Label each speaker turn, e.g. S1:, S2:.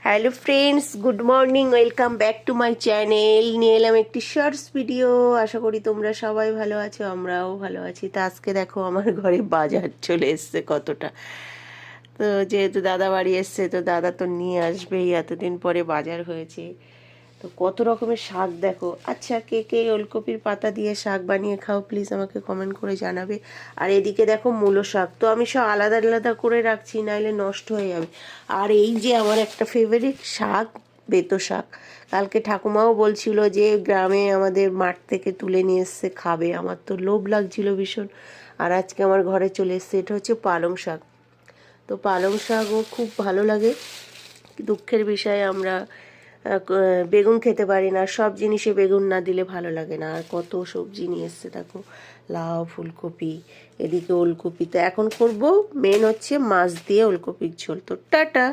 S1: Hello friends, good morning, welcome back to my channel. নিয়ে এলাম একটি শর্টস ভিডিও। আশা করি তোমরা সবাই ভালো আছো, আমরাও ভালো আছি। তা আজকে দেখো আমার ঘরে বাজার চলে এসছে কতটা। তো যেহেতু দাদা বাড়ি এসছে, তো দাদা তো নিয়ে আসবেই, এতদিন পরে বাজার হয়েছে। তো কত রকমের শাক দেখো। আচ্ছা, কে কে ওলকপির পাতা দিয়ে শাক বানিয়ে খাও প্লিজ আমাকে কমেন্ট করে জানাবে। আর এদিকে দেখো মূলো শাক, তো আমি সব আলাদা আলাদা করে রাখছি, নাইলে নষ্ট হয়ে যাবে। আর এই যে আমার একটা ফেভারিট শাক, বেতো শাক। কালকে ঠাকুমাও বলছিল যে গ্রামে আমাদের মাঠ থেকে তুলে নিয়ে এসছে, খাবে। আমার তো লোভ লাগছিল ভীষণ। আর আজকে আমার ঘরে চলে এসছে, এটা হচ্ছে পালং শাক। তো পালং শাকও খুব ভালো লাগে। দুঃখের বিষয়ে আমরা বেগুন খেতে পারি না, সব জিনিসে বেগুন না দিলে ভালো লাগে না। আর কত সবজি নিয়ে এসছে দেখো, লাউ, ফুলকপি, এদিকে ওলকপি। তো এখন করব মেন হচ্ছে মাছ দিয়ে ওলকপির ঝোল। তো টাটা।